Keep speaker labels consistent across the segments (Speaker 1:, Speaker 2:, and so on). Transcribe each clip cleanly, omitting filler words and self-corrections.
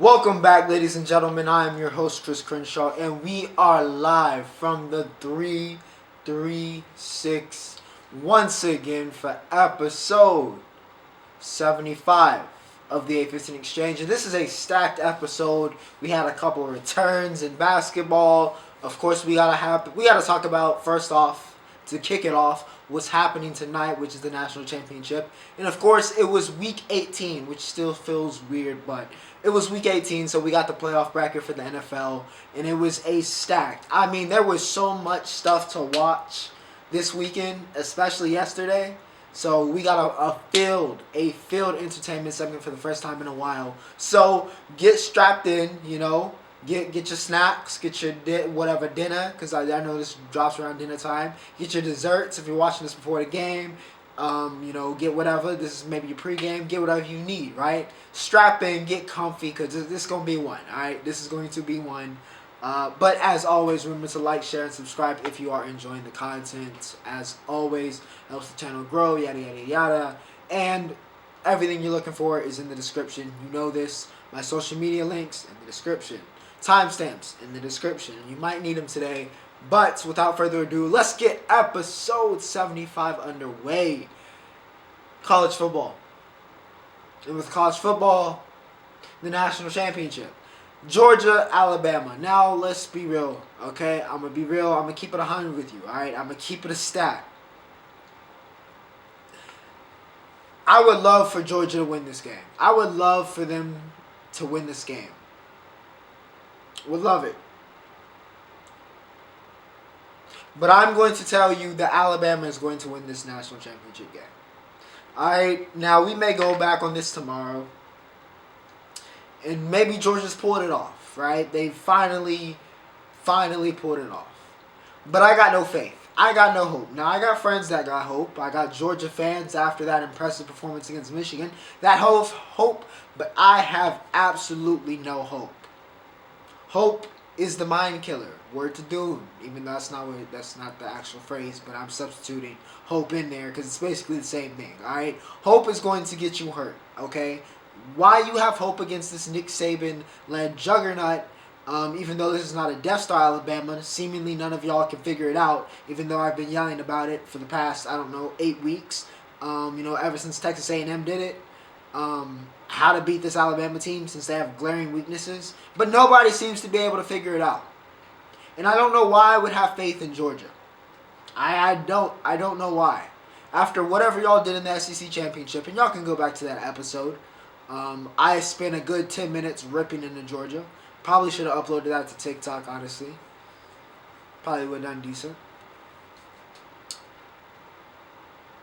Speaker 1: Welcome back, ladies and gentlemen. I am your host, Chris Crenshaw, and we are live from the 336 once again for episode 75 of the A15 Exchange. And this is a stacked episode. We had a couple of returns in basketball. Of course, we gotta talk about, first off, to kick it off, what's happening tonight, which is the national championship. And of course, it was week 18, which still feels weird, but it was week 18, so we got the playoff bracket for the NFL, and it was a stacked. I mean, there was so much stuff to watch this weekend, especially yesterday. So we got a filled entertainment segment for the first time in a while. So get strapped in, Get your snacks, get your dinner, because I know this drops around dinner time. Get your desserts if you're watching this before the game. Get whatever. This is maybe your pregame. Get whatever you need, right? Strap in, get comfy, because this is going to be one, all right? This is going to be one. But as always, remember to like, share, and subscribe if you are enjoying the content. As always, helps the channel grow, yada, yada, yada. And everything you're looking for is in the description. You know this. My social media links in the description. Timestamps in the description. You might need them today. But without further ado, let's get episode 75 underway. College football. And with college football, the national championship. Georgia, Alabama. Now, let's be real, okay? I'm going to be real. I'm going to keep it 100 with you, all right? I'm going to keep it a stat. I would love for Georgia to win this game. I would love for them to win this game. Would love it. But I'm going to tell you that Alabama is going to win this national championship game. Alright, now we may go back on this tomorrow. And maybe Georgia's pulled it off, right? They finally pulled it off. But I got no faith. I got no hope. Now, I got friends that got hope. I got Georgia fans after that impressive performance against Michigan that have hope, but I have absolutely no hope. Hope is the mind killer. Word to doom. Even though that's not the actual phrase, but I'm substituting hope in there because it's basically the same thing. All right, hope is going to get you hurt. Okay, why you have hope against this Nick Saban-led juggernaut? Even though this is not a Death Star Alabama, seemingly none of y'all can figure it out. Even though I've been yelling about it for the past 8 weeks. Ever since Texas A&M did it. How to beat this Alabama team since they have glaring weaknesses. But nobody seems to be able to figure it out. And I don't know why I would have faith in Georgia. I don't know why. After whatever y'all did in the SEC Championship, and y'all can go back to that episode, I spent a good 10 minutes ripping into Georgia. Probably should have uploaded that to TikTok, honestly. Probably would have done decent.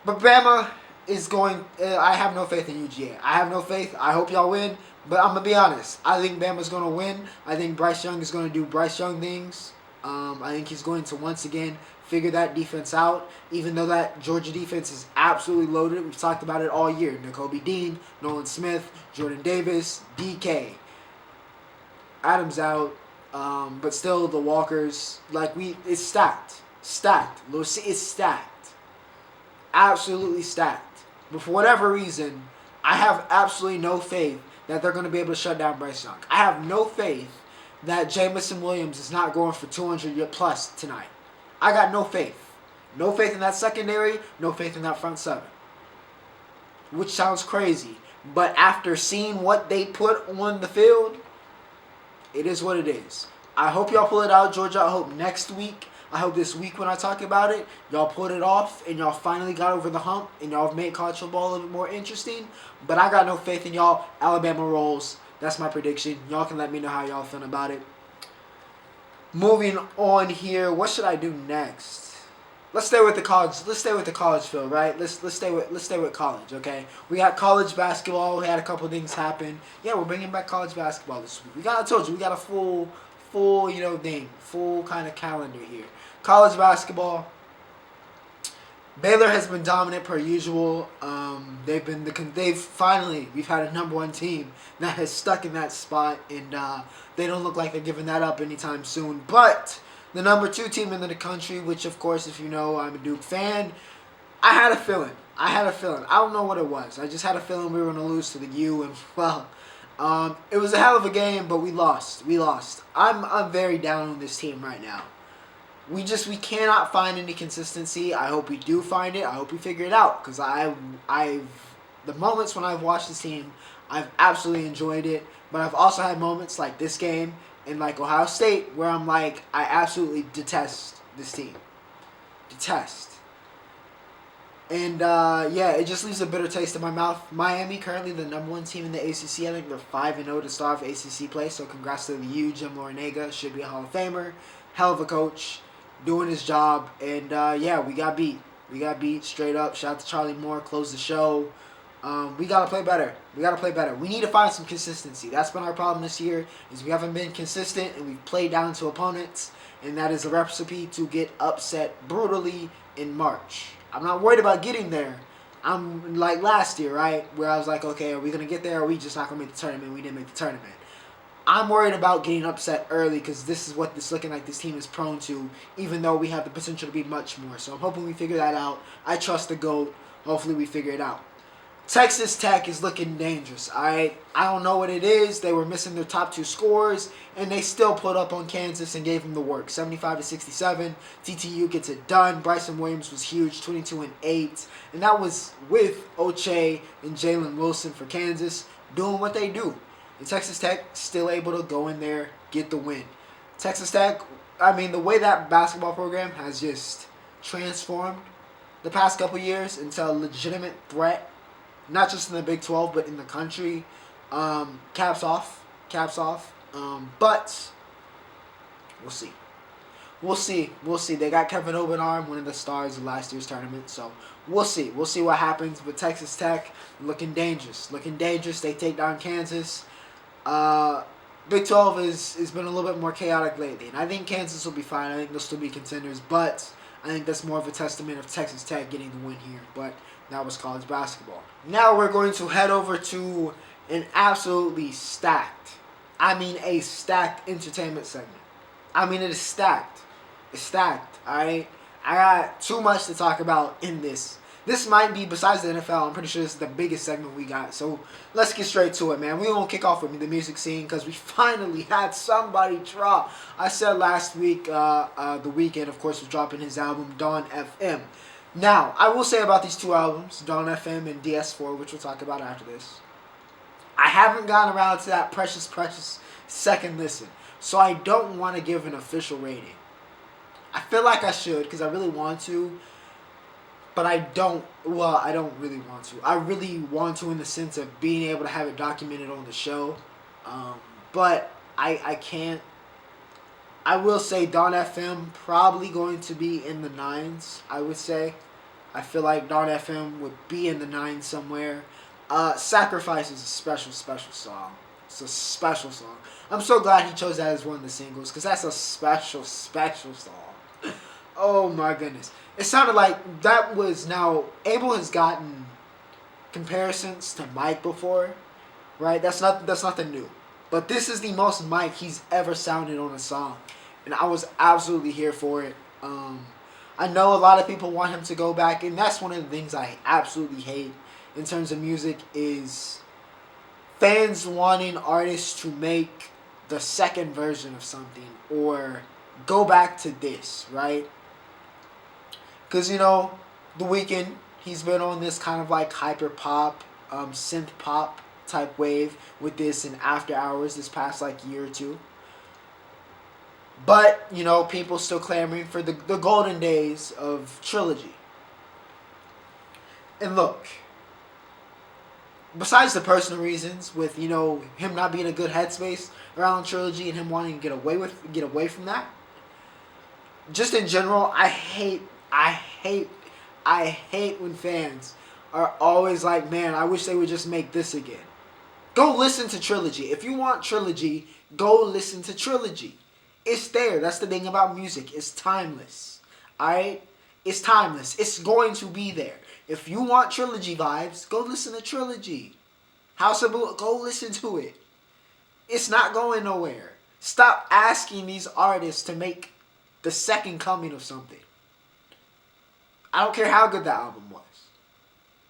Speaker 1: But Bama is going. I have no faith in UGA. I have no faith. I hope y'all win. But I'm going to be honest. I think Bama's going to win. I think Bryce Young is going to do Bryce Young things. I think he's going to once again figure that defense out. Even though that Georgia defense is absolutely loaded. We've talked about it all year. Nakobe Dean, Nolan Smith, Jordan Davis, DK. Adams out. But still the Walkers. It's stacked. Stacked. It's stacked. Absolutely stacked. But for whatever reason, I have absolutely no faith that they're going to be able to shut down Bryce Young. I have no faith that Jamison Williams is not going for 200 plus tonight. I got no faith. No faith in that secondary, no faith in that front seven. Which sounds crazy. But after seeing what they put on the field, it is what it is. I hope y'all pull it out, Georgia. I hope next week. I hope this week when I talk about it, y'all pulled it off and y'all finally got over the hump and y'all have made college football a little bit more interesting. But I got no faith in y'all. Alabama rolls. That's my prediction. Y'all can let me know how y'all feel about it. Moving on here, what should I do next? Let's stay with the college. Let's stay with the college field, right? Let's stay with college, okay? We got college basketball. We had a couple things happen. Yeah, we're bringing back college basketball this week. I told you we got a full kind of calendar here. College basketball. Baylor has been dominant per usual. We've had a number one team that has stuck in that spot, and they don't look like they're giving that up anytime soon. But the number 2 team in the country, which of course, if you know, I'm a Duke fan. I had a feeling. I don't know what it was. I just had a feeling we were going to lose to the U, and well, It was a hell of a game, but we lost. We lost. I'm very down on this team right now. We cannot find any consistency. I hope we do find it. I hope we figure it out, because the moments when I've watched this team, I've absolutely enjoyed it. But I've also had moments like this game and like Ohio State where I'm like, I absolutely detest this team. Detest. And, yeah, it just leaves a bitter taste in my mouth. Miami, currently the #1 team in the ACC. I think they're 5-0 to start off ACC play. So congrats to the U. Jim Laurinaiga. Should be a Hall of Famer. Hell of a coach. Doing his job. And, yeah, we got beat. We got beat straight up. Shout out to Charlie Moore. Closed the show. We got to play better. We got to play better. We need to find some consistency. That's been our problem this year, is we haven't been consistent and we've played down to opponents. And that is a recipe to get upset brutally in March. I'm not worried about getting there. I'm like last year, right? Where I was like, okay, are we going to get there, or are we just not going to make the tournament? We didn't make the tournament. I'm worried about getting upset early, because this is what it's looking like this team is prone to, even though we have the potential to be much more. So I'm hoping we figure that out. I trust the GOAT. Hopefully we figure it out. Texas Tech is looking dangerous, all right? I don't know what it is. They were missing their top 2 scorers, and they still put up on Kansas and gave them the work. 75-67. TTU gets it done. Bryson Williams was huge, 22-8. And that was with Oche and Jalen Wilson for Kansas doing what they do. And Texas Tech still able to go in there, get the win. Texas Tech, I mean, the way that basketball program has just transformed the past couple years into a legitimate threat, not just in the Big 12, but in the country. Caps off. But we'll see. We'll see. They got Kevin Obenarm, one of the stars of last year's tournament. So we'll see. We'll see what happens. But Texas Tech looking dangerous. They take down Kansas. Big 12 has been a little bit more chaotic lately. And I think Kansas will be fine. I think they'll still be contenders. But I think that's more of a testament of Texas Tech getting the win here. But that was college basketball. Now we're going to head over to an absolutely stacked, a stacked entertainment segment. It is stacked. It's stacked, alright? I got too much to talk about in this. This might be, besides the NFL, I'm pretty sure this is the biggest segment we got. So let's get straight to it, man. We're going to kick off with the music scene, because we finally had somebody drop. I said last week, the Weeknd, of course, was dropping his album, Dawn FM. Now, I will say about these 2 albums, Dawn FM and DS4, which we'll talk about after this, I haven't gotten around to that precious second listen. So I don't want to give an official rating. I feel like I should, because I really want to. But I don't really want to. I really want to in the sense of being able to have it documented on the show. But I can't. I will say Dawn FM probably going to be in the 9s, I would say. I feel like Dawn FM would be in the 9s somewhere. Sacrifice is a special song. It's a special song. I'm so glad he chose that as one of the singles, because that's a special song. Oh my goodness. It sounded like that was now, Abel has gotten comparisons to Mike before, right? That's nothing new. But this is the most Mike he's ever sounded on a song. And I was absolutely here for it. I know a lot of people want him to go back, and that's one of the things I absolutely hate in terms of music, is fans wanting artists to make the second version of something or go back to this, right? Because, the Weeknd, he's been on this kind of like hyper pop, synth pop type wave with this in After Hours this past like year or two. But, people still clamoring for the golden days of Trilogy. And look, besides the personal reasons with, him not being in a good headspace around Trilogy and him wanting to get away from that, just in general, I hate when fans are always like, man, I wish they would just make this again. Go listen to Trilogy. If you want Trilogy, go listen to Trilogy. It's there. That's the thing about music. It's timeless. Alright? It's timeless. It's going to be there. If you want Trilogy vibes, go listen to Trilogy. House of Blue, go listen to it. It's not going nowhere. Stop asking these artists to make the second coming of something. I don't care how good the album was.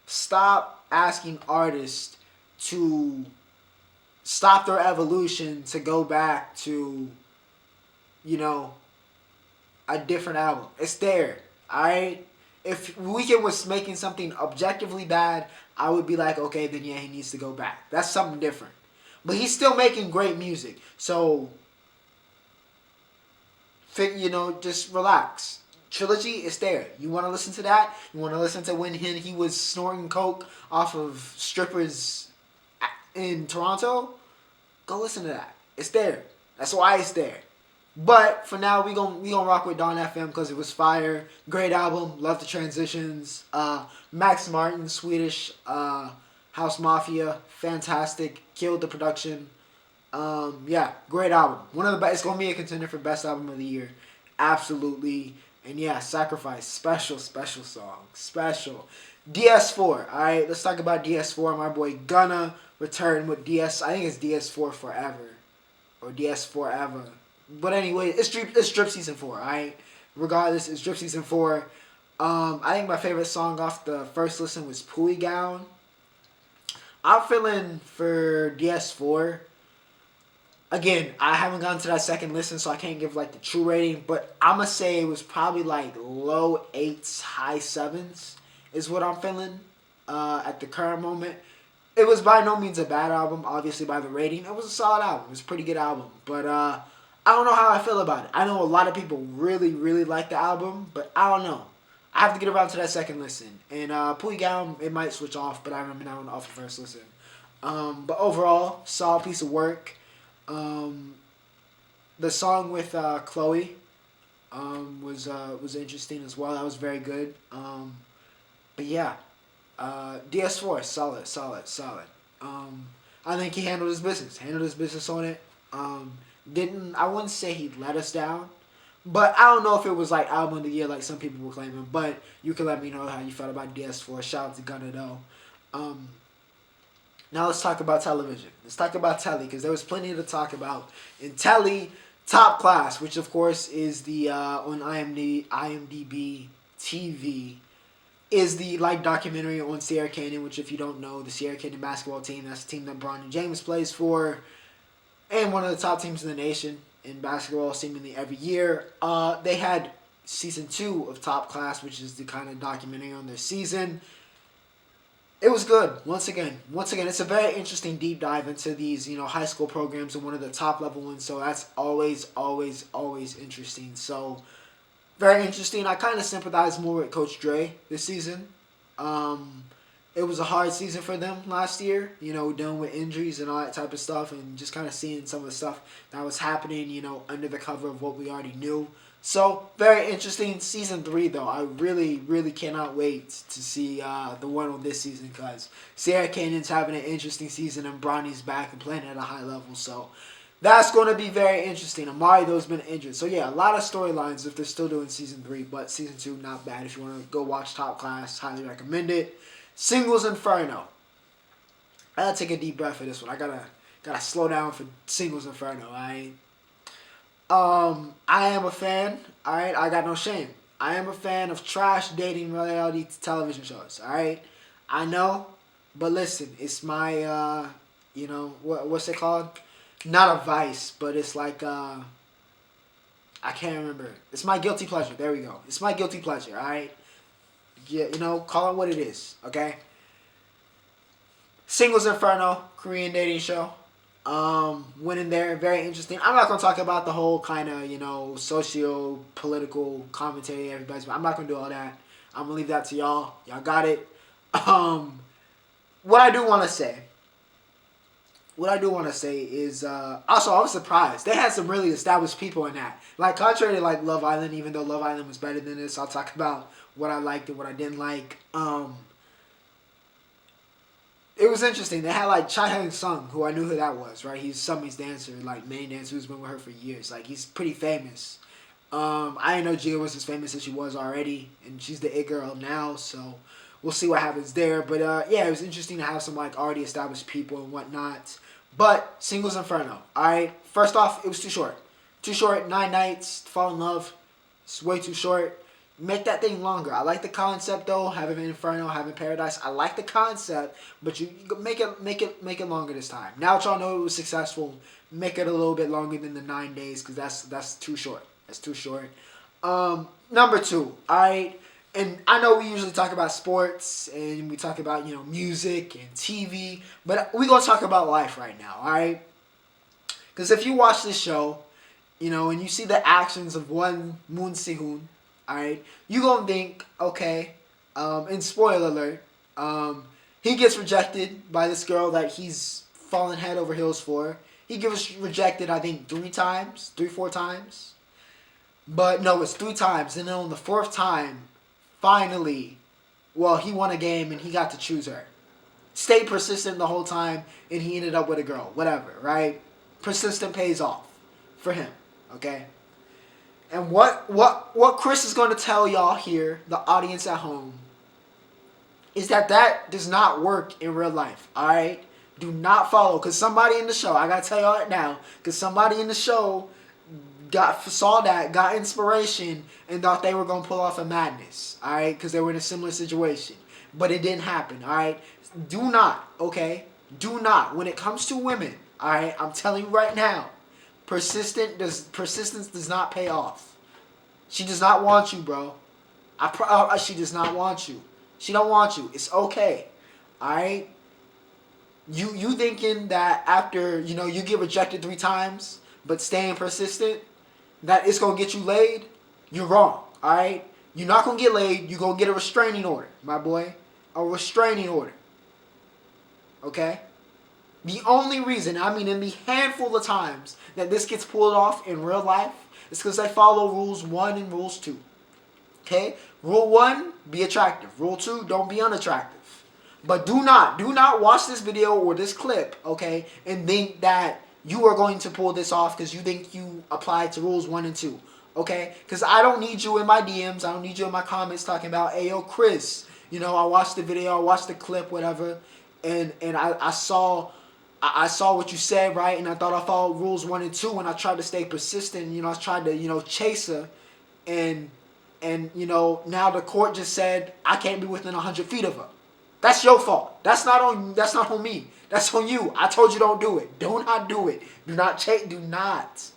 Speaker 1: Stop asking artists to stop their evolution to go back to, you know, a different album. It's there, alright? If Weeknd was making something objectively bad, I would be like, okay, then yeah, he needs to go back. That's something different. But he's still making great music. So, just relax. Trilogy is there. You want to listen to that? You want to listen to when he was snorting coke off of strippers in Toronto? Go listen to that. It's there. That's why it's there. But for now, we gonna rock with Dawn FM because it was fire. Great album. Love the transitions. Max Martin, Swedish House Mafia, fantastic. Killed the production. Yeah, great album. One of the best. It's gonna be a contender for best album of the year. Absolutely. And yeah, Sacrifice. Special song. Special. DS4. Alright, let's talk about DS4. My boy Gunna returned with I think it's DS4 Forever. Or DS4 Ever. But anyway, it's Drip Season 4, alright? Regardless, it's Drip Season 4. I think my favorite song off the first listen was Pooey Gown. I'm feeling for DS4. Again, I haven't gotten to that second listen, so I can't give like the true rating. But I'm going to say it was probably like low 8s, high 7s is what I'm feeling at the current moment. It was by no means a bad album, obviously by the rating. It was a solid album. It was a pretty good album. But I don't know how I feel about it. I know a lot of people really, really like the album, but I don't know. I have to get around to that second listen. And Pooey Gown, it might switch off, but I remember that one off the first listen. But overall, solid piece of work. The song with Chloe was interesting as well. That was very good. But yeah, DS4, solid. I think he handled his business on it. I wouldn't say he let us down, but I don't know if it was like album of the year like some people were claiming. But you can let me know how you felt about DS4. Shout out to Gunna though. Now let's talk about television. Let's talk about telly because there was plenty to talk about in telly. Top Class, which of course is the on IMDb TV, is the like documentary on Sierra Canyon. Which, if you don't know, the Sierra Canyon basketball team, that's the team that Bronny James plays for, and one of the top teams in the nation in basketball, seemingly every year. They had season 2 of Top Class, which is the kind of documentary on their season. It was good. Once again, it's a very interesting deep dive into these, high school programs and one of the top level ones. So that's always interesting. So very interesting. I kind of sympathize more with Coach Dre this season. It was a hard season for them last year, dealing with injuries and all that type of stuff, and just kind of seeing some of the stuff that was happening, under the cover of what we already knew. So, very interesting. Season 3, though, I really, really cannot wait to see the one on this season because Sierra Canyon's having an interesting season and Bronny's back and playing at a high level. So, that's going to be very interesting. Amari, though, has been injured. So, yeah, a lot of storylines if they're still doing Season 3, but Season 2, not bad. If you want to go watch Top Class, highly recommend it. Singles Inferno. I gotta take a deep breath for this one. I gotta slow down for Singles Inferno, alright? I am a fan, alright? I got no shame. I am a fan of trash dating reality television shows, alright? I know, but listen, it's my, what's it called? Not a vice, but it's like, I can't remember. It's my guilty pleasure. There we go. It's my guilty pleasure, alright? Yeah, call it what it is, okay? Singles Inferno, Korean dating show. Went in there, very interesting. I'm not going to talk about the whole kind of, socio-political commentary everybody's. I'm not going to do all that. I'm going to leave that to y'all. Y'all got it. What I do want to say is, also, I was surprised. They had some really established people in that. Like, contrary to, like, Love Island, even though Love Island was better than this, I'll talk about what I liked and what I didn't like. It was interesting. They had, like, Cha Hyun Sung, who I knew who that was, right? He's Summy's dancer, like, main dancer who's been with her for years. Like, he's pretty famous. I didn't know Gia was as famous as she was already, and she's the it girl now, so we'll see what happens there. But, yeah, it was interesting to have some, like, already established people and whatnot. But, Singles Inferno, alright? First off, it was too short. 9 nights, fall in love. It's way too short. Make that thing longer. I like the concept though. Having Inferno, having Paradise. I like the concept, but you make it longer this time. Now that y'all know it was successful, make it a little bit longer than the 9 days because that's too short. That's too short. Number 2. Alright. And I know we usually talk about sports and we talk about, music and TV, but we're gonna talk about life right now, alright? Because if you watch this show, and you see the actions of one Moon Si-hoon, alright, you gonna think, okay, and spoiler alert, he gets rejected by this girl that he's fallen head over heels for. He gets rejected, I think, 4 times. But no, it's 3 times. And then on the 4th time, finally, he won a game and he got to choose her. Stayed persistent the whole time and he ended up with a girl. Whatever, right? Persistent pays off for him, okay? And what Chris is going to tell y'all here, the audience at home, is that does not work in real life, alright? Do not follow, because somebody in the show, I got to tell y'all it now, because somebody in the show saw that, got inspiration, and thought they were going to pull off a madness, alright? Because they were in a similar situation. But it didn't happen, alright? Do not, okay? Do not. When it comes to women, alright, I'm telling you right now, persistence does not pay off. She does not want you, bro. She does not want you. She don't want you. It's okay, alright? You thinking that after, you get rejected 3 times, but staying persistent, that it's going to get you laid? You're wrong, alright? You're not going to get laid. You're going to get a restraining order, my boy. A restraining order. Okay? The only reason, in the handful of times that this gets pulled off in real life is because they follow rules 1 and rules 2. Okay? Rule 1, be attractive. Rule 2, don't be unattractive. But do not watch this video or this clip, okay, and think that you are going to pull this off because you think you applied to rules 1 and 2, okay? Because I don't need you in my DMs. I don't need you in my comments talking about, hey, yo, Chris, I watched the video, I watched the clip, whatever, and I saw what you said, right? And I thought I followed rules 1 and 2, and I tried to stay persistent. I tried to, chase her, and now the court just said I can't be within 100 feet of her. That's your fault. That's not on me. That's on you. I told you don't do it. Do not do it. Do not chase. Do not.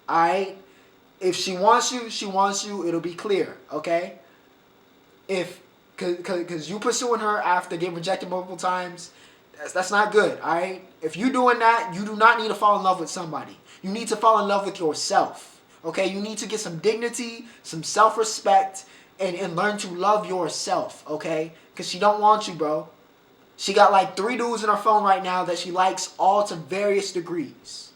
Speaker 1: All right. If she wants you, she wants you. It'll be clear. Okay. Cause you pursuing her after getting rejected multiple times, that's not good. All right. If you doing that, you do not need to fall in love with somebody. You need to fall in love with yourself. Okay. You need to get some dignity, some self-respect, and learn to love yourself. Okay. Because she don't want you, bro. She got like 3 dudes in her phone right now that she likes, all to various degrees.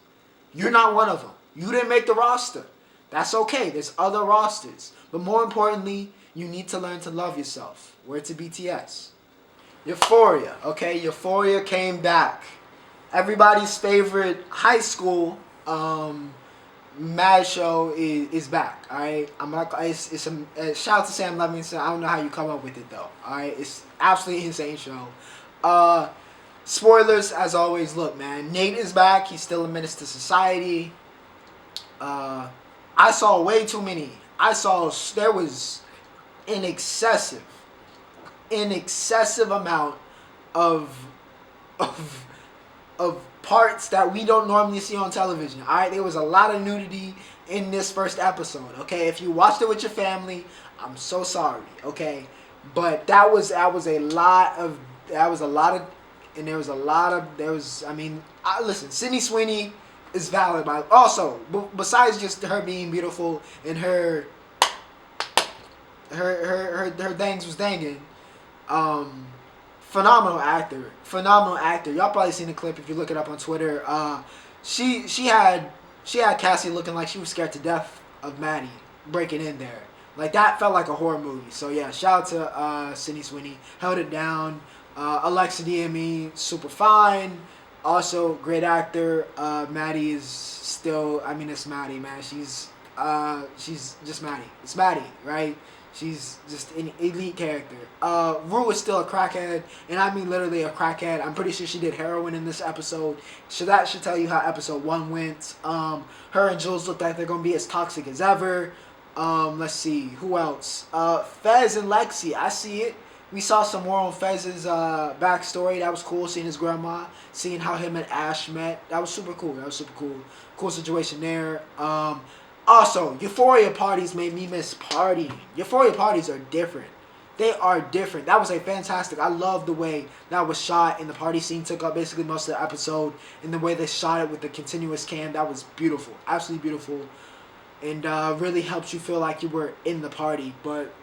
Speaker 1: You're not one of them. You didn't make the roster. That's okay. There's other rosters. But more importantly, you need to learn to love yourself. Word to BTS. Euphoria. Okay, Euphoria came back. Everybody's favorite high school mad show is back. Alright, it's a shout out to Sam Levinson. I don't know how you come up with it though. Alright, it's absolutely insane show. Spoilers as always. Look, man, Nate is back. He's still a menace to society. I saw way too many. There was an excessive amount of parts that we don't normally see on television. Alright, there was a lot of nudity in this first episode. Okay, if you watched it with your family, I'm so sorry. Okay, but there was a lot of listen, Sydney Sweeney is valid, but also besides just her being beautiful and her things was danging, phenomenal actor. Y'all probably seen the clip if you look it up on Twitter. She had Cassie looking like she was scared to death of Maddie breaking in there. Like, that felt like a horror movie. So yeah, shout out to Sydney Sweeney. Held it down. Alexa DME, super fine. Also, great actor. Maddie is still, it's Maddie, man. She's just Maddie. It's Maddie, right? She's just an elite character. Rue is still a crackhead, and I mean literally a crackhead. I'm pretty sure she did heroin in this episode. So that should tell you how episode 1 went. Her and Jules look like they're going to be as toxic as ever. Let's see. Who else? Fez and Lexi. I see it. We saw some more on Fez's backstory. That was cool. Seeing his grandma. Seeing how him and Ash met. That was super cool. Cool situation there. Also, Euphoria parties made me miss partying. Euphoria parties are different. They are different. That was a fantastic. I love the way that was shot, and the party scene took up basically most of the episode, and the way they shot it with the continuous cam. That was beautiful. Absolutely beautiful. And really helps you feel like you were in the party. But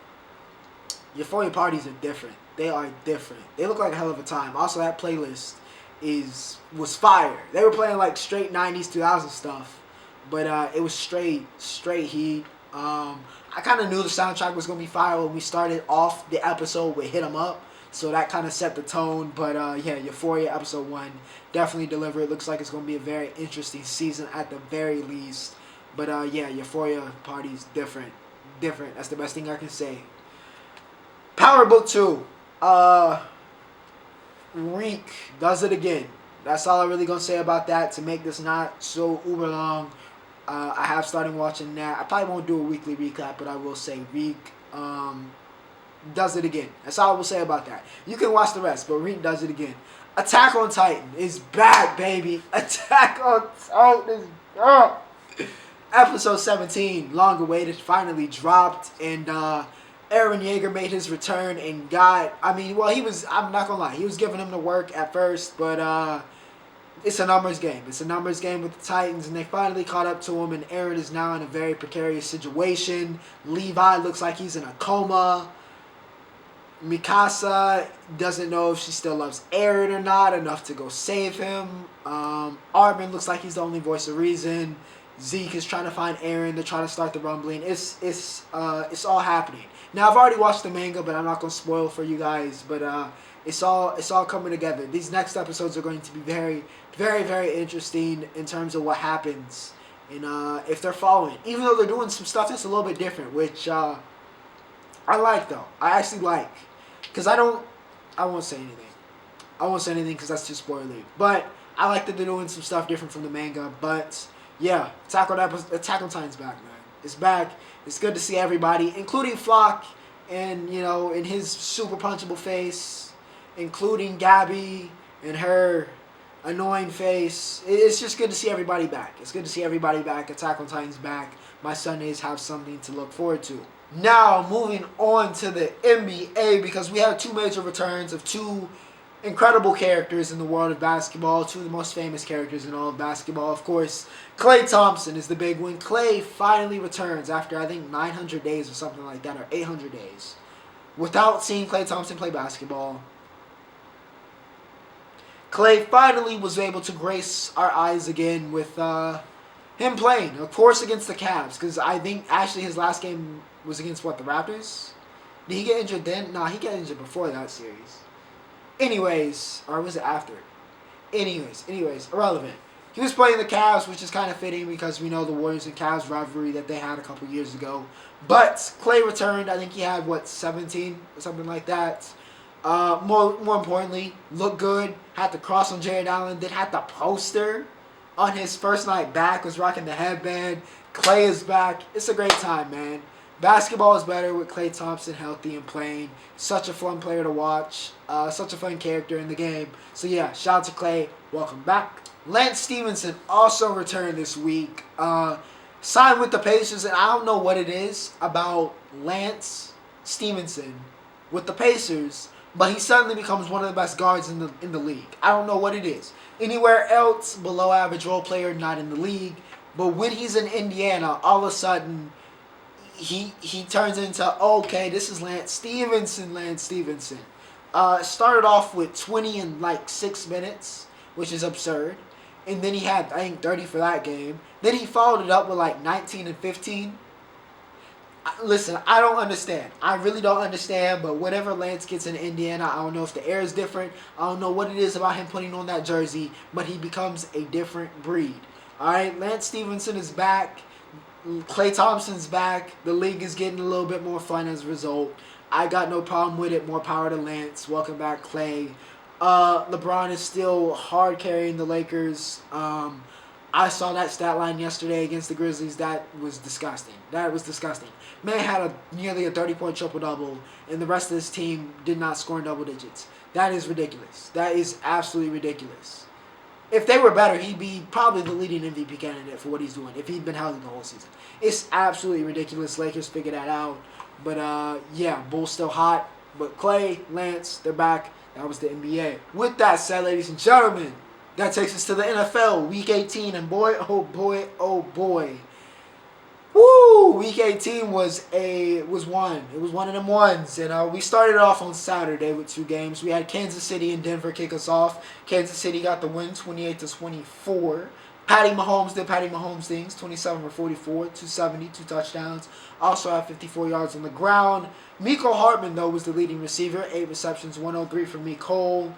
Speaker 1: Euphoria parties are different. They are different. They look like a hell of a time. Also, that playlist was fire. They were playing like straight 90s, 2000s stuff. But it was straight heat. I kind of knew the soundtrack was going to be fire when we started off the episode with Hit 'Em Up. So that kind of set the tone. But yeah, Euphoria episode 1 definitely delivered. It looks like it's going to be a very interesting season at the very least. But yeah, Euphoria party's different. That's the best thing I can say. Power Book 2. Reek does it again. That's all I'm really going to say about that to make this not so uber long. I have started watching that. I probably won't do a weekly recap, but I will say Reek does it again. That's all I will say about that. You can watch the rest, but Reek does it again. Attack on Titan is back, baby. Attack on Titan is back. Episode 17, long awaited, finally dropped, and Eren Yeager made his return and got, I'm not gonna lie, he was giving him the work at first, but it's a numbers game. It's a numbers game with the Titans, and they finally caught up to him, and Eren is now in a very precarious situation. Levi looks like he's in a coma. Mikasa doesn't know if she still loves Eren or not, enough to go save him. Armin looks like he's the only voice of reason. Zeke is trying to find Eren to try to start the rumbling. It's all happening. Now, I've already watched the manga, but I'm not going to spoil for you guys. But it's all coming together. These next episodes are going to be very, very, very interesting in terms of what happens. And if they're following. Even though they're doing some stuff that's a little bit different, which I like, though. I actually like. Because I won't say anything. I won't say anything because that's too spoilery. But I like that they're doing some stuff different from the manga. But yeah, Attack on Titan's back, man. It's back. It's good to see everybody, including Flock, and in his super punchable face, including Gabby and her annoying face. It's just good to see everybody back. It's good to see everybody back. Attack on Titan's back. My Sundays have something to look forward to. Now, moving on to the NBA, because we have two major returns of two incredible characters in the world of basketball, two of the most famous characters in all of basketball. Of course, Klay Thompson is the big one. Klay finally returns after, I think, 900 days or something like that, or 800 days, without seeing Klay Thompson play basketball. Klay finally was able to grace our eyes again with him playing, of course, against the Cavs, because I think actually his last game was against, the Raptors? Did he get injured then? Nah, he got injured before that series. Anyways, or was it after? Anyways, irrelevant. He was playing the Cavs, which is kind of fitting because we know the Warriors and Cavs rivalry that they had a couple years ago. But Klay returned. I think he had, 17 or something like that. More importantly, looked good. Had the cross on Jared Allen. Then had the poster on his first night back. Was rocking the headband. Klay is back. It's a great time, man. Basketball is better with Klay Thompson healthy and playing. Such a fun player to watch. Such a fun character in the game. So yeah, shout out to Klay. Welcome back. Lance Stevenson also returned this week. Signed with the Pacers, and I don't know what it is about Lance Stevenson with the Pacers, but he suddenly becomes one of the best guards in the league. I don't know what it is. Anywhere else, below average role player, not in the league. But when he's in Indiana, all of a sudden he turns into, okay, this is Lance Stevenson. Started off with 20 in 6 minutes, which is absurd. And then he had, I think, 30 for that game. Then he followed it up with 19 and 15. Listen, I don't understand. I really don't understand. But whenever Lance gets in Indiana, I don't know if the air is different. I don't know what it is about him putting on that jersey. But he becomes a different breed. All right, Lance Stevenson is back. Klay Thompson's back. The league is getting a little bit more fun as a result. I got no problem with it. More power to Lance. Welcome back, Klay. LeBron is still hard carrying the Lakers. I saw that stat line yesterday against the Grizzlies. That was disgusting. Man had nearly a 30-point triple-double, and the rest of his team did not score in double digits. That is ridiculous. That is absolutely ridiculous. If they were better, he'd be probably the leading MVP candidate for what he's doing if he'd been healthy the whole season. It's absolutely ridiculous. Lakers figured that out. But, yeah, Bulls still hot. But Klay, Lance, they're back. That was the NBA. With that said, ladies and gentlemen, that takes us to the NFL, Week 18. And boy, oh boy, oh boy. Woo! Week 18 was one. It was one of them ones. And we started off on Saturday with 2 games. We had Kansas City and Denver kick us off. Kansas City got the win, 28-24. Patty Mahomes did Patty Mahomes things, 27 for 44, 270, 2 touchdowns. Also had 54 yards on the ground. Mecole Hardman, though, was the leading receiver. 8 receptions, 103 for Mecole.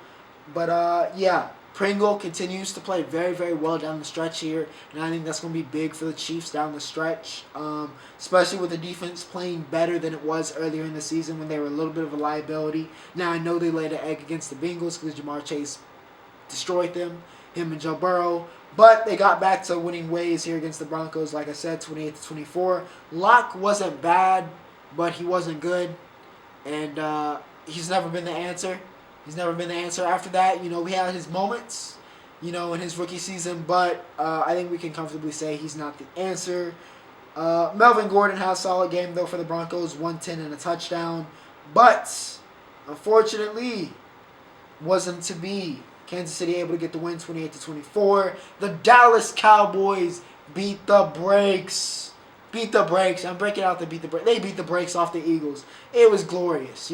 Speaker 1: But, yeah. Pringle continues to play very, very well down the stretch here, and I think that's going to be big for the Chiefs down the stretch, especially with the defense playing better than it was earlier in the season when they were a little bit of a liability. Now, I know they laid an egg against the Bengals because Jamar Chase destroyed them, him and Joe Burrow, but they got back to winning ways here against the Broncos, like I said, 28-24. Locke wasn't bad, but he wasn't good, and he's never been the answer. He's never been the answer after that. We had his moments, in his rookie season, but I think we can comfortably say he's not the answer. Melvin Gordon had a solid game, though, for the Broncos, 110 and a touchdown. But, unfortunately, wasn't to be. Kansas City able to get the win, 28-24. The Dallas Cowboys beat the brakes. I'm breaking out the beat the brakes. They beat the brakes off the Eagles. It was glorious,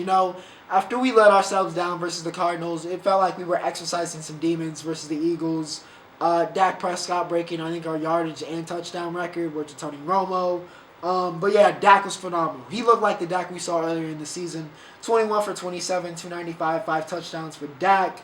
Speaker 1: After we let ourselves down versus the Cardinals, it felt like we were exercising some demons versus the Eagles. Dak Prescott breaking, I think, our yardage and touchdown record, which is Tony Romo. But yeah, Dak was phenomenal. He looked like the Dak we saw earlier in the season. 21 for 27, 295, 5 touchdowns for Dak.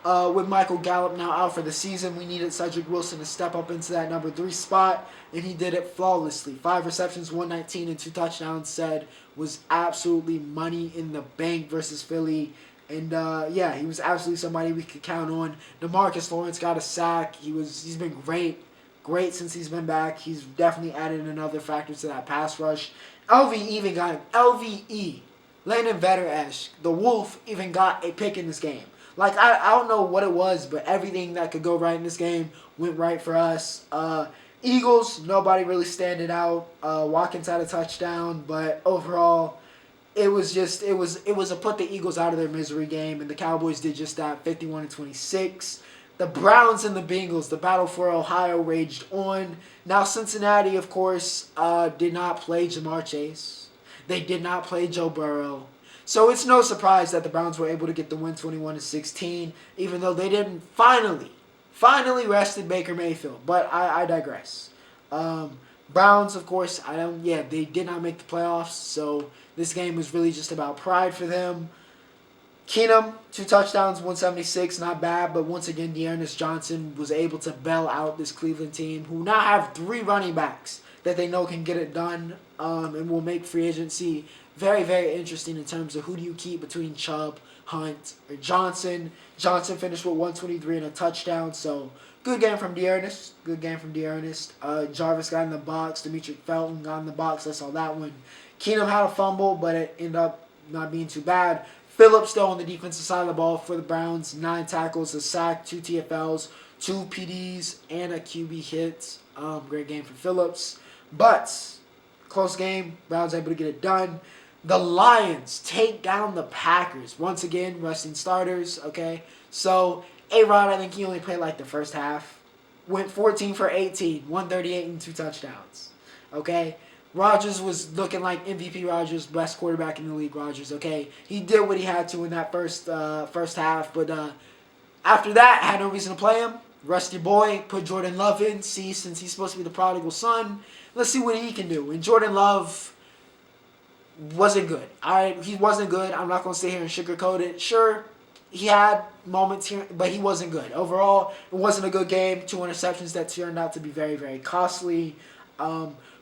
Speaker 1: With Michael Gallup now out for the season, we needed Cedric Wilson to step up into that number 3 spot, and he did it flawlessly. 5 receptions, 119, and 2 touchdowns. Said was absolutely money in the bank versus Philly. And yeah, he was absolutely somebody we could count on. DeMarcus Lawrence got a sack. He's been great since he's been back. He's definitely added another factor to that pass rush. LVE, Landon Vetter-esh, the Wolf, even got a pick in this game. Like, I don't know what it was, but everything that could go right in this game went right for us. Eagles, nobody really standing out. Watkins had a touchdown, but overall, it was a put the Eagles out of their misery game, and the Cowboys did just that, 51-26. The Browns and the Bengals, the battle for Ohio raged on. Now, Cincinnati, of course, did not play Jamar Chase. They did not play Joe Burrow. So it's no surprise that the Browns were able to get the win 21-16, even though they didn't finally rested Baker Mayfield. But I digress. Browns, of course, they did not make the playoffs, so this game was really just about pride for them. Keenum, 2 touchdowns, 176, not bad, but once again, Dearness Johnson was able to bail out this Cleveland team, who now have 3 running backs that they know can get it done, and will make free agency very, very interesting in terms of who do you keep between Chubb, Hunt, or Johnson. Johnson finished with 123 and a touchdown, so good game from Dearness. Jarvis got in the box. Demetric Felton got in the box. I saw that one. Keenum had a fumble, but it ended up not being too bad. Phillips, though, on the defensive side of the ball for the Browns, 9 tackles, a sack, 2 TFLs, 2 PDs, and a QB hit. Great game for Phillips. But, close game. Browns able to get it done. The Lions take down the Packers. Once again, resting starters, okay? So, A-Rod, I think he only played like the first half. Went 14 for 18, 138 and 2 touchdowns, okay? Rodgers was looking like MVP Rodgers, best quarterback in the league Rodgers, okay? He did what he had to in that first half, but after that, had no reason to play him. Rest your boy, put Jordan Love in, since he's supposed to be the prodigal son, let's see what he can do. And Jordan Love wasn't good. He wasn't good. I'm not going to sit here and sugarcoat it. Sure, he had moments here, but he wasn't good. Overall, it wasn't a good game. 2 interceptions that turned out to be very, very costly.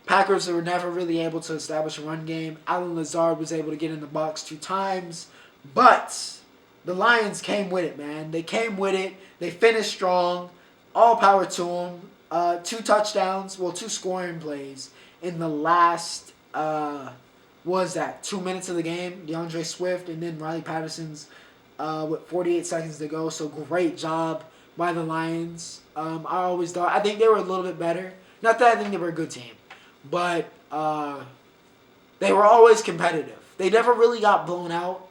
Speaker 1: Packers were never really able to establish a run game. Alan Lazard was able to get in the box 2 times. But the Lions came with it, man. They came with it. They finished strong. All power to them. 2 touchdowns, well, 2 scoring plays in the last, what was that, 2 minutes of the game. DeAndre Swift and then Riley Patterson's with 48 seconds to go. So great job by the Lions. I think they were a little bit better. Not that I think they were a good team, but they were always competitive. They never really got blown out.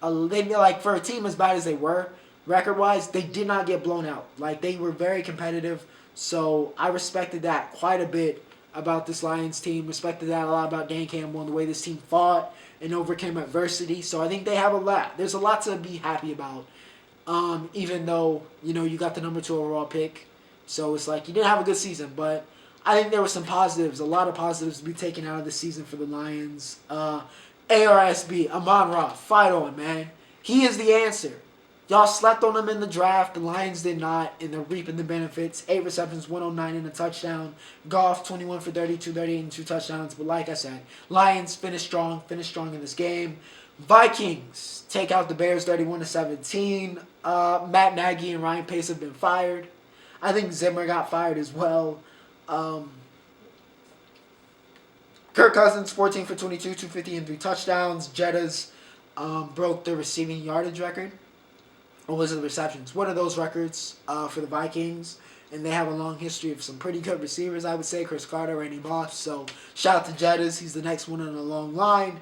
Speaker 1: For a team as bad as they were, record-wise, they did not get blown out. Like, they were very competitive. So I respected that quite a bit about this Lions team. Respected that a lot about Dan Campbell and the way this team fought and overcame adversity. So I think they have a lot. There's a lot to be happy about. Even though, you got the number 2 overall pick. So it's like you didn't have a good season. But I think there were some positives, a lot of positives to be taken out of the season for the Lions. ARSB, Amon-Ra, fight on, man. He is the answer. Y'all slept on him in the draft. The Lions did not, and they're reaping the benefits. 8 receptions, 109 and a touchdown. Goff, 21 for 32, 38 and 2 touchdowns. But like I said, Lions finished strong in this game. Vikings take out the Bears 31-17. Matt Nagy and Ryan Pace have been fired. I think Zimmer got fired as well. Kirk Cousins, 14 for 22, 250 and 3 touchdowns. Jettas broke the receiving yardage record. Or was it the receptions? What are those records for the Vikings? And they have a long history of some pretty good receivers, I would say. Chris Carter, Randy Moss. So shout out to Jettas. He's the next one in a long line.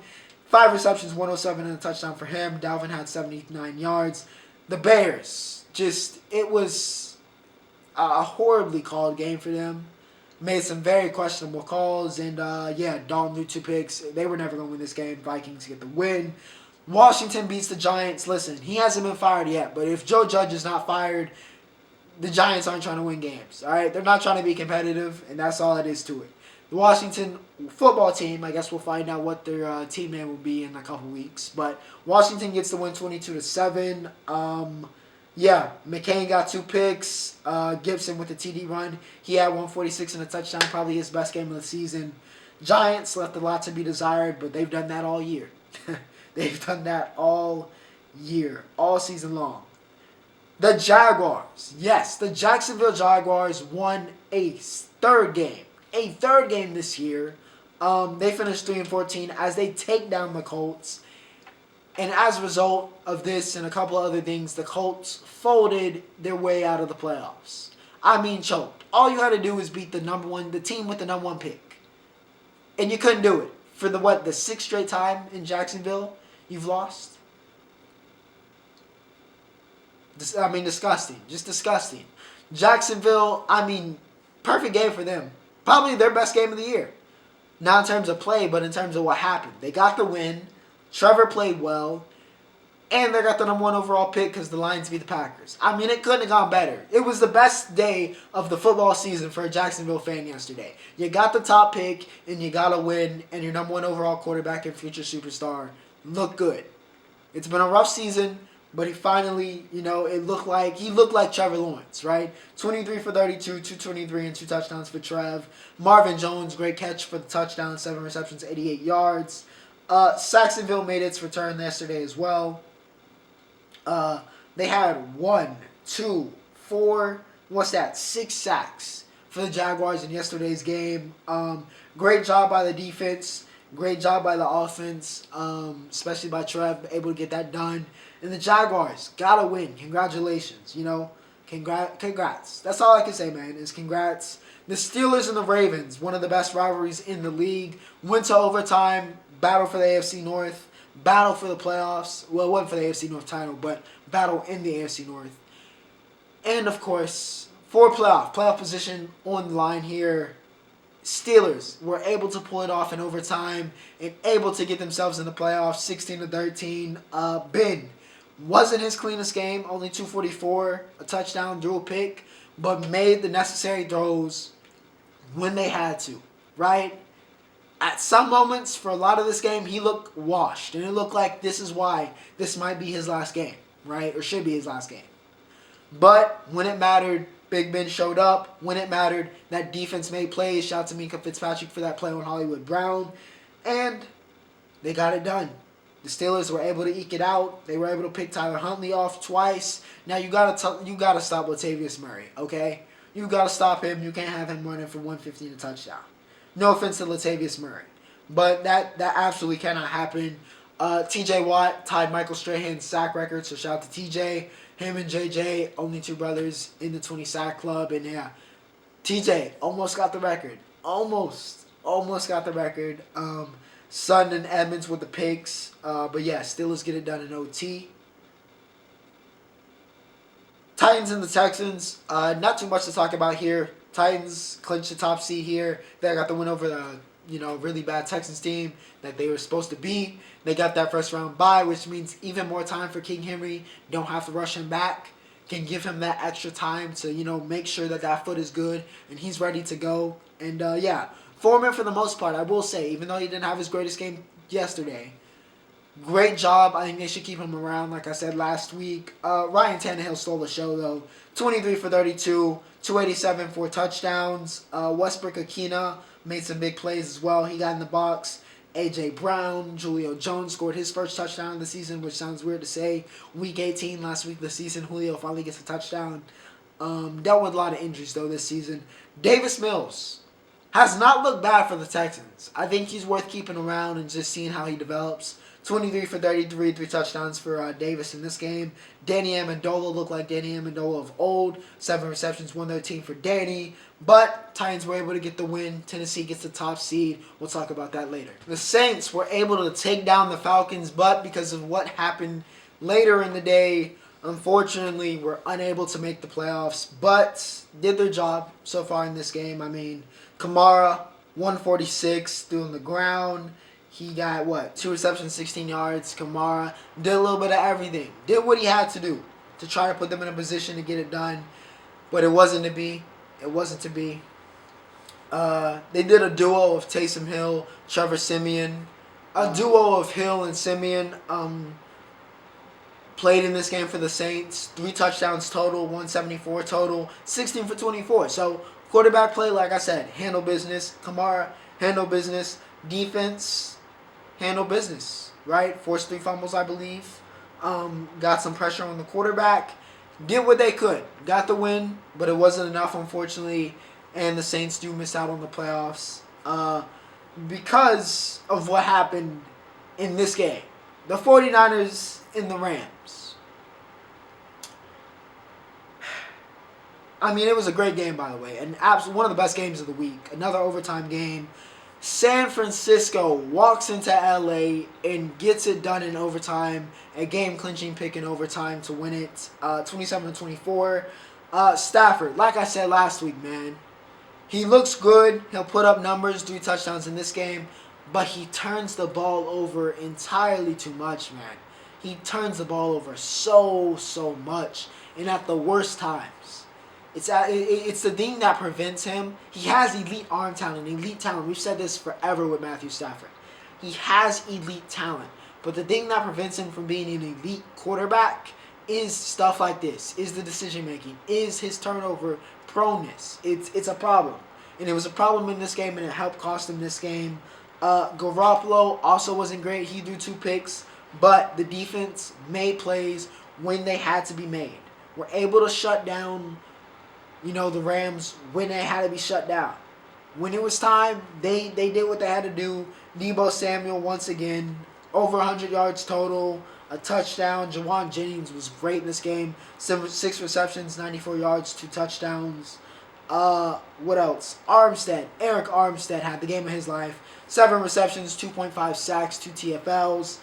Speaker 1: 5 receptions, 107 and a touchdown for him. Dalvin had 79 yards. The Bears, it was a horribly called game for them. Made some very questionable calls. And, Dalton threw 2 picks. They were never going to win this game. Vikings get the win. Washington beats the Giants. Listen, he hasn't been fired yet. But if Joe Judge is not fired, the Giants aren't trying to win games. All right? They're not trying to be competitive. And that's all it is to it. The Washington football team, I guess we'll find out what their team name will be in a couple weeks. But Washington gets the win 22-7. McCain got 2 picks. Gibson with the TD run. He had 146 and a touchdown, probably his best game of the season. Giants left a lot to be desired, but they've done that all year. They've done that all year, all season long. The Jaguars. Yes, the Jacksonville Jaguars won a third game this year. They finished 3-14 as they take down the Colts. And as a result of this and a couple other things, the Colts folded their way out of the playoffs. I mean, choked. All you had to do was beat the team with the number 1 pick. And you couldn't do it. For the 6th straight time in Jacksonville, you've lost? Disgusting. Just disgusting. Jacksonville, perfect game for them. Probably their best game of the year. Not in terms of play, but in terms of what happened. They got the win. Trevor played well. And they got the number 1 overall pick because the Lions beat the Packers. It couldn't have gone better. It was the best day of the football season for a Jacksonville fan yesterday. You got the top pick, and you got a win, and your number 1 overall quarterback and future superstar looked good. It's been a rough season, but he finally, he looked like Trevor Lawrence, right? 23 for 32, 223 and 2 touchdowns for Trev. Marvin Jones, great catch for the touchdown, 7 receptions, 88 yards. Saxonville made its return yesterday as well. They had 6 sacks for the Jaguars in yesterday's game. Great job by the defense. Great job by the offense, especially by Trev, able to get that done. And the Jaguars got a win. Congratulations, Congrats. That's all I can say, man, is congrats. The Steelers and the Ravens, one of the best rivalries in the league, went to overtime, battle for the AFC North, battle for the playoffs. Well, it wasn't for the AFC North title, but battle in the AFC North. And, of course, for playoff position on the line here, Steelers were able to pull it off in overtime and able to get themselves in the playoffs, 16-13. Ben wasn't his cleanest game, only 244, a touchdown, threw a pick, but made the necessary throws when they had to, right? At some moments, for a lot of this game, he looked washed, and it looked like this is why this might be his last game, right? Or should be his last game. But when it mattered, Big Ben showed up. When it mattered, that defense made plays. Shout out to Minka Fitzpatrick for that play on Hollywood Brown. And they got it done. The Steelers were able to eke it out. They were able to pick Tyler Huntley off twice. Now you gotta stop Latavius Murray, okay? You got to stop him. You can't have him running for 150 and a touchdown. No offense to Latavius Murray. But that absolutely cannot happen. T.J. Watt tied Michael Strahan's sack record, so shout out to T.J. Him and J.J., only two brothers in the 20 sack club. And yeah, T.J. almost got the record. Almost got the record. Sutton and Edmonds with the picks. But yeah, Steelers get it done in OT. Titans and the Texans. Not too much to talk about here. Titans clinched the top seed here. They got the win over the really bad Texans team that they were supposed to beat. They got that first round bye, which means even more time for King Henry. Don't have to rush him back. Can give him that extra time to, make sure that foot is good and he's ready to go. And yeah, Foreman for the most part, I will say, even though he didn't have his greatest game yesterday, great job. I think they should keep him around, like I said last week. Ryan Tannehill stole the show, though. 23 for 32, 287 for touchdowns. Westbrook-Akina made some big plays as well. He got in the box. A.J. Brown, Julio Jones scored his first touchdown of the season, which sounds weird to say. Week 18, last week of the season, Julio finally gets a touchdown. Dealt with a lot of injuries, though, this season. Davis Mills has not looked bad for the Texans. I think he's worth keeping around and just seeing how he develops. 23 for 33, 3 touchdowns for Davis in this game. Danny Amendola looked like Danny Amendola of old. 7 receptions, 113 for Danny. But Titans were able to get the win. Tennessee gets the top seed. We'll talk about that later. The Saints were able to take down the Falcons, but because of what happened later in the day, unfortunately, were unable to make the playoffs. But did their job so far in this game. I mean, Kamara, 146, threw on the ground. He got, 2 receptions, 16 yards. Kamara did a little bit of everything. Did what he had to do to try to put them in a position to get it done. But it wasn't to be. It wasn't to be. They did a duo of Taysom Hill, Trevor Siemian. A duo of Hill and Siemian played in this game for the Saints. 3 touchdowns total, 174 total, 16 for 24. So quarterback play, like I said, handle business. Kamara, handle business. Defense, handle business, right? Forced 3 fumbles, I believe. Got some pressure on the quarterback. Did what they could. Got the win, but it wasn't enough, unfortunately. And the Saints do miss out on the playoffs because of what happened in this game. The 49ers and the Rams. I mean, it was a great game, by the way. And one of the best games of the week. Another overtime game. San Francisco walks into LA and gets it done in overtime. A game-clinching pick in overtime to win it, 27-24. Stafford, like I said last week, man, he looks good. He'll put up numbers, 3 touchdowns in this game, but he turns the ball over entirely too much, man. He turns the ball over so much, and at the worst times. It's the thing that prevents him. He has elite arm talent, elite talent. We've said this forever with Matthew Stafford. He has elite talent. But the thing that prevents him from being an elite quarterback is stuff like this, is the decision-making, is his turnover proneness. It's a problem. And it was a problem in this game, and it helped cost him this game. Garoppolo also wasn't great. He threw 2 picks. But the defense made plays when they had to be made. We're able to shut down the Rams when they had to be shut down. When it was time, they did what they had to do. Deebo Samuel, once again, over 100 yards total, a touchdown. Jawan Jennings was great in this game. 6 receptions, 94 yards, 2 touchdowns. What else? Eric Armstead had the game of his life. 7 receptions, 2.5 sacks, 2 TFLs.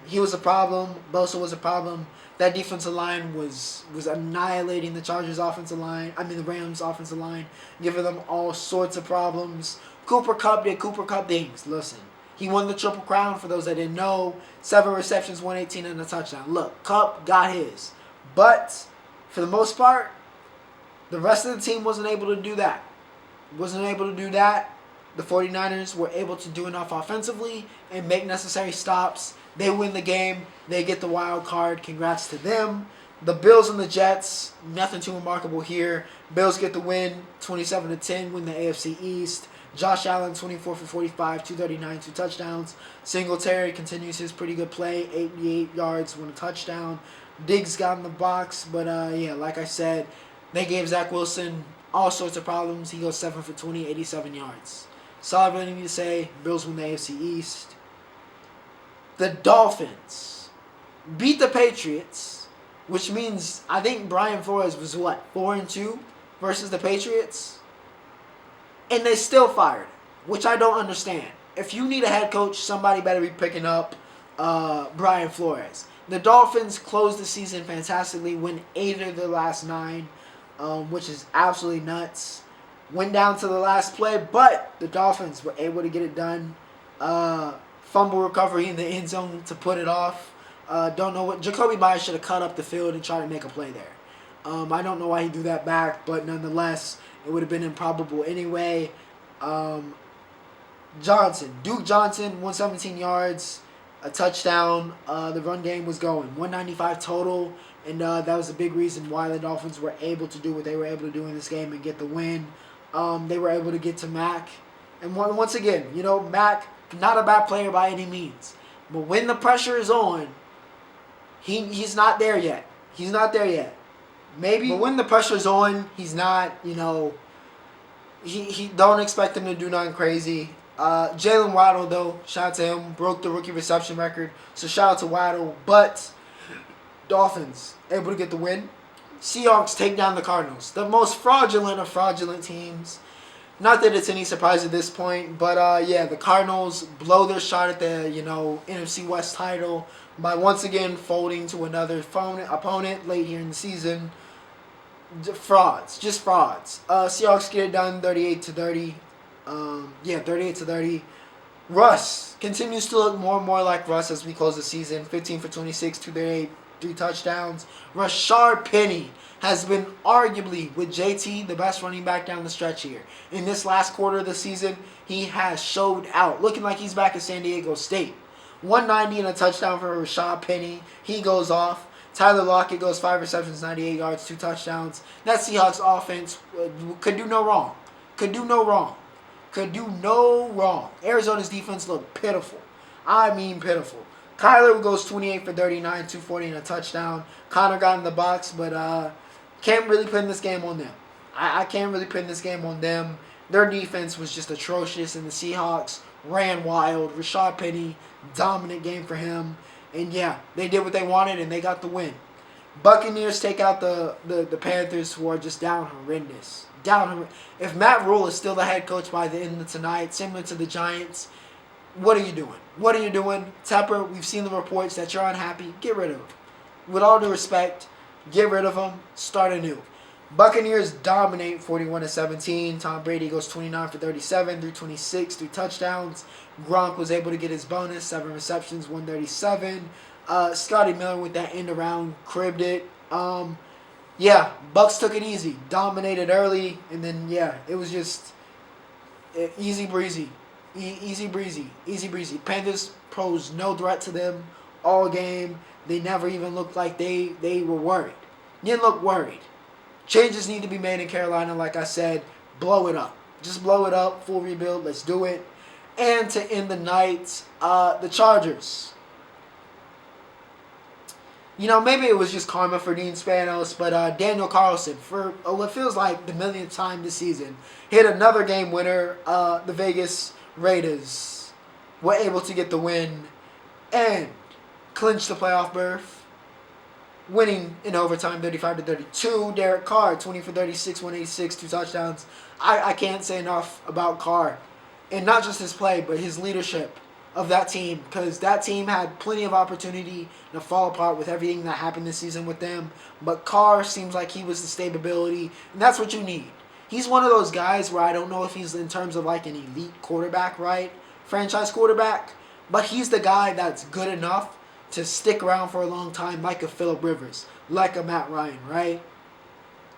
Speaker 1: He was a problem. Bosa was a problem. That defensive line was annihilating the the Rams offensive line, giving them all sorts of problems. Cooper Kupp did Cooper Kupp things. Listen, he won the Triple Crown, for those that didn't know. 7 receptions, 118 and a touchdown. Look, Kupp got his. But, for the most part, the rest of the team wasn't able to do that. The 49ers were able to do enough offensively and make necessary stops. They win the game. They get the wild card. Congrats to them. The Bills and the Jets, nothing too remarkable here. Bills get the win, 27-10, win the AFC East. Josh Allen, 24 for 45, 239, 2 touchdowns. Singletary continues his pretty good play, 88 yards, 1 touchdown. Diggs got in the box, but like I said, They gave Zach Wilson all sorts of problems. He goes 7 for 20, 87 yards. So I really need to say, Bills win the AFC East. The Dolphins beat the Patriots, which means I think Brian Flores was 4-2 versus the Patriots, and they still fired him, which I don't understand. If you need a head coach, somebody better be picking up Brian Flores. The Dolphins closed the season fantastically, win 8 of their last 9, which is absolutely nuts. Went down to the last play, but the Dolphins were able to get it done. Fumble recovery in the end zone to put it off. Don't know what Jacoby Myers should have cut up the field and tried to make a play there. I don't know why he threw that back, but nonetheless, it would have been improbable anyway. Duke Johnson, 117 yards, a touchdown. The run game was going 195 total, and that was a big reason why the Dolphins were able to do what they were able to do in this game and get the win. They were able to get to Mac, and once again, Mac, not a bad player by any means, but when the pressure is on, he's not there yet. He's not there yet. Maybe, but when the pressure's on, he's not. He don't expect him to do nothing crazy. Jalen Waddle, though, shout out to him, broke the rookie reception record, so shout out to Waddle. But Dolphins able to get the win. Seahawks take down the Cardinals, the most fraudulent of fraudulent teams. Not that it's any surprise at this point, but the Cardinals blow their shot at the NFC West title by once again folding to another opponent late here in the season. Frauds, just frauds. Seahawks get it done 38-30. 38-30. Russ continues to look more and more like Russ as we close the season. 15 for 26, 238, 3 touchdowns. Rashard Penny has been arguably, with JT, the best running back down the stretch here. In this last quarter of the season, he has showed out, looking like he's back at San Diego State. 190 and a touchdown for Rashard Penny. He goes off. Tyler Lockett goes 5 receptions, 98 yards, 2 touchdowns. That Seahawks offense could do no wrong. Could do no wrong. Arizona's defense looked pitiful. I mean pitiful. Kyler goes 28 for 39, 240 and a touchdown. Connor got in the box, but can't really pin this game on them. I can't really pin this game on them. Their defense was just atrocious, and the Seahawks ran wild. Rashard Penny, dominant game for him. And they did what they wanted, and they got the win. Buccaneers take out the Panthers, who are just down horrendous. If Matt Rule is still the head coach by the end of tonight, similar to the Giants, what are you doing? What are you doing? Tepper, we've seen the reports that you're unhappy. Get rid of him. With all due respect, get rid of him. Start anew. Buccaneers dominate 41-17. Tom Brady goes 29 for 37, 326, 3 touchdowns. Gronk was able to get his bonus, 7 receptions, 137. Scotty Miller with that end around cribbed it. Bucks took it easy, dominated early, and then it was just easy breezy. Easy breezy. Panthers posed no threat to them all game. They never even looked like they were worried. Didn't look worried. Changes need to be made in Carolina, like I said. Blow it up. Just blow it up. Full rebuild. Let's do it. And to end the night, the Chargers. Maybe it was just karma for Dean Spanos, but Daniel Carlson, for what feels like the millionth time this season, hit another game winner. The Vegas Raiders were able to get the win and clinch the playoff berth, winning in overtime 35-32. Derek Carr, 20 for 36, 186, 2 touchdowns. I can't say enough about Carr, and not just his play, but his leadership of that team, because that team had plenty of opportunity to fall apart with everything that happened this season with them. But Carr seems like he was the stability, and that's what you need. He's one of those guys where I don't know if he's in terms of like an elite quarterback, right? Franchise quarterback. But he's the guy that's good enough to stick around for a long time, like a Phillip Rivers, like a Matt Ryan, right?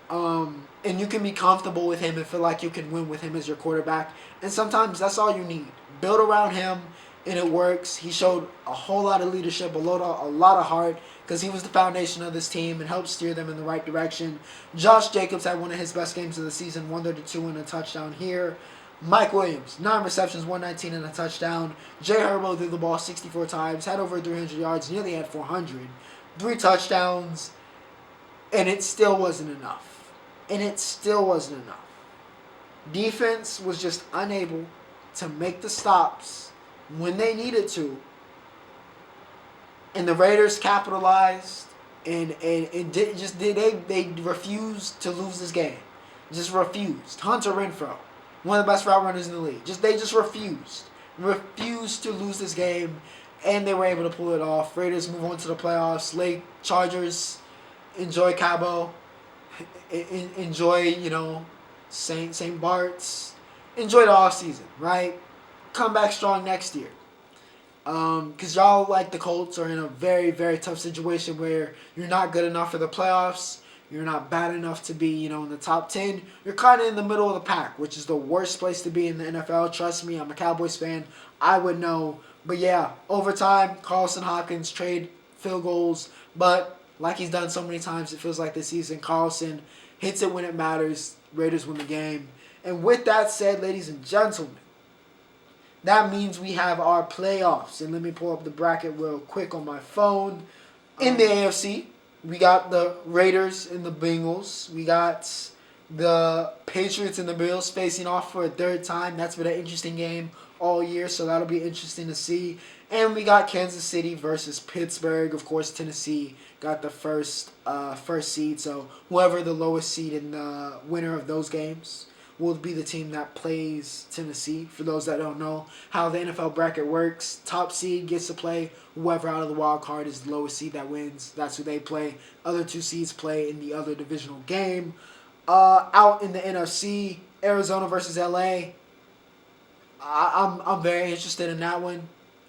Speaker 1: And you can be comfortable with him and feel like you can win with him as your quarterback. And sometimes that's all you need. Build around him, and it works. He showed a whole lot of leadership, a lot of heart, because he was the foundation of this team and helped steer them in the right direction. Josh Jacobs had one of his best games of the season, 132 and a touchdown here. Mike Williams, 9 receptions, 119 and a touchdown. Jay Herbo threw the ball 64 times, had over 300 yards, nearly had 400. 3 touchdowns, and it still wasn't enough. and it still wasn't enough. Defense was just unable to make the stops when they needed to, and the Raiders capitalized and they refused to lose this game. Just refused. Hunter Renfrow, one of the best route runners in the league. They just refused to lose this game, and they were able to pull it off. Raiders move on to the playoffs. Late Chargers, enjoy Cabo, enjoy St. Bart's, enjoy the off season, right? Come back strong next year. Because y'all, like the Colts, are in a very, very tough situation where you're not good enough for the playoffs. You're not bad enough to be, in the top 10. You're kind of in the middle of the pack, which is the worst place to be in the NFL. Trust me, I'm a Cowboys fan. I would know. But yeah, overtime, Carlson Hopkins trade field goals. But like he's done so many times, it feels like this season, Carlson hits it when it matters. Raiders win the game. And with that said, ladies and gentlemen, that means we have our playoffs. And let me pull up the bracket real quick on my phone. In the AFC, we got the Raiders and the Bengals. We got the Patriots and the Bills facing off for a third time. That's been an interesting game all year, so that'll be interesting to see. And we got Kansas City versus Pittsburgh. Of course, Tennessee got the first seed. So whoever the lowest seed in the winner of those games will be the team that plays Tennessee. For those that don't know how the NFL bracket works, top seed gets to play whoever out of the wild card is the lowest seed that wins. That's who they play. Other two seeds play in the other divisional game. Out in the NFC, Arizona versus LA. I'm very interested in that one.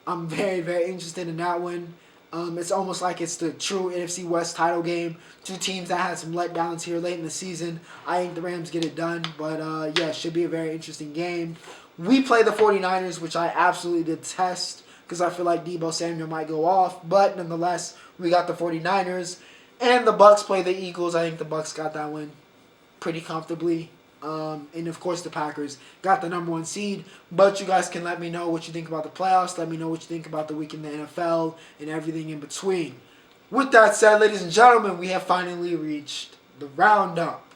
Speaker 1: I'm very, very interested in that one. It's almost like it's the true NFC West title game. Two teams that had some letdowns here late in the season. I think the Rams get it done. But, yeah, it should be a very interesting game. We play the 49ers, which I absolutely detest because I feel like Deebo Samuel might go off. But, nonetheless, we got the 49ers. And the Bucks play the Eagles. I think the Bucks got that one pretty comfortably. And, of course, the Packers got the number 1 seed. But you guys can let me know what you think about the playoffs. Let me know what you think about the week in the NFL and everything in between. With that said, ladies and gentlemen, we have finally reached the Roundup.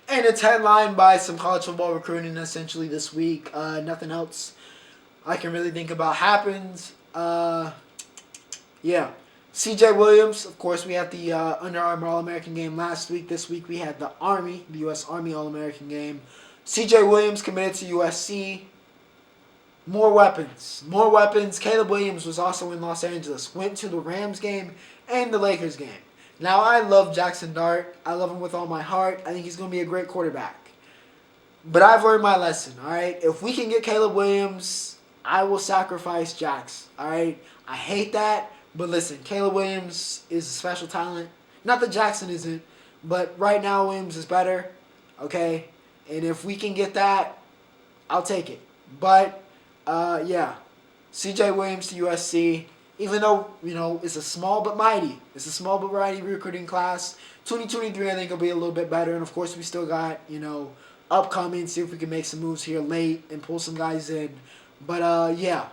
Speaker 1: And it's headlined by some college football recruiting essentially this week. Nothing else I can really think about happened. Yeah. CJ Williams, of course, we had the Under Armour All-American game last week. This week we had the U.S. Army All-American game. CJ Williams committed to USC. More weapons. Caleb Williams was also in Los Angeles. Went to the Rams game and the Lakers game. Now, I love Jackson Dart. I love him with all my heart. I think he's going to be a great quarterback. But I've learned my lesson, all right? If we can get Caleb Williams, I will sacrifice Jax, all right? I hate that. But listen, Caleb Williams is a special talent. Not that Jackson isn't, but right now Williams is better, okay? And if we can get that, I'll take it. But, yeah, CJ Williams to USC, even though, it's a small but mighty. It's a small but mighty recruiting class. 2023, I think, will be a little bit better. And, of course, we still got, upcoming, see if we can make some moves here late and pull some guys in. But, yeah.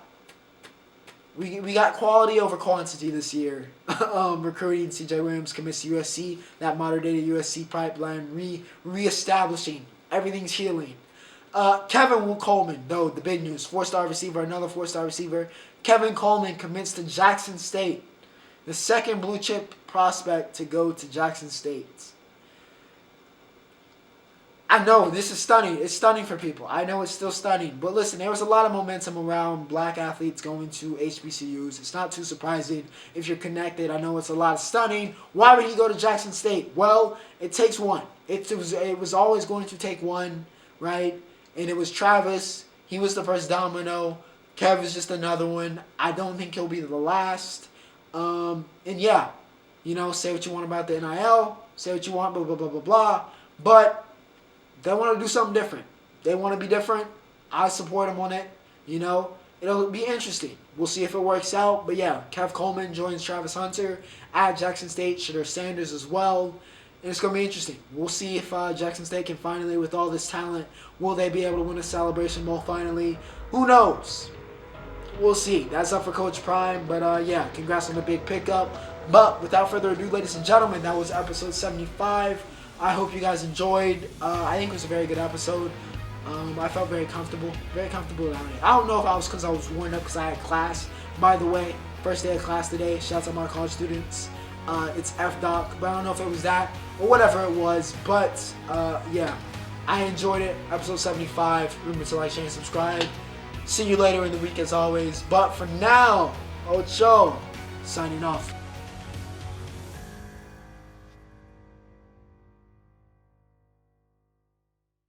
Speaker 1: We got quality over quantity this year. Recruiting CJ Williams commits to USC. That modern day USC pipeline reestablishing. Everything's healing. Kevin Coleman, though, the big news. 4-star receiver, another 4-star receiver. Kevin Coleman commits to Jackson State. The second blue chip prospect to go to Jackson State. I know, this is stunning. It's stunning for people. I know it's still stunning. But listen, there was a lot of momentum around black athletes going to HBCUs. It's not too surprising if you're connected. I know it's a lot of stunning. Why would he go to Jackson State? Well, it takes one. It was always going to take one, right? And it was Travis. He was the first domino. Kev is just another one. I don't think he'll be the last. And yeah, say what you want about the NIL. Say what you want, blah, blah, blah, blah, blah. But they want to do something different. They want to be different. I support them on it. It'll be interesting. We'll see if it works out. But yeah, Kev Coleman joins Travis Hunter at Jackson State. Shedeur Sanders as well. And it's going to be interesting. We'll see if Jackson State can finally, with all this talent, will they be able to win a Celebration Bowl finally? Who knows? We'll see. That's up for Coach Prime. But yeah, congrats on the big pickup. But without further ado, ladies and gentlemen, that was episode 75. I hope you guys enjoyed. I think it was a very good episode. I felt very comfortable around it. I don't know if I was because I was worn up because I had class. By the way, first day of class today. Shouts out to my college students. It's F-Doc, but I don't know if it was that or whatever it was. But yeah, I enjoyed it. Episode 75. Remember to like, share, and subscribe. See you later in the week as always. But for now, Ocho signing off.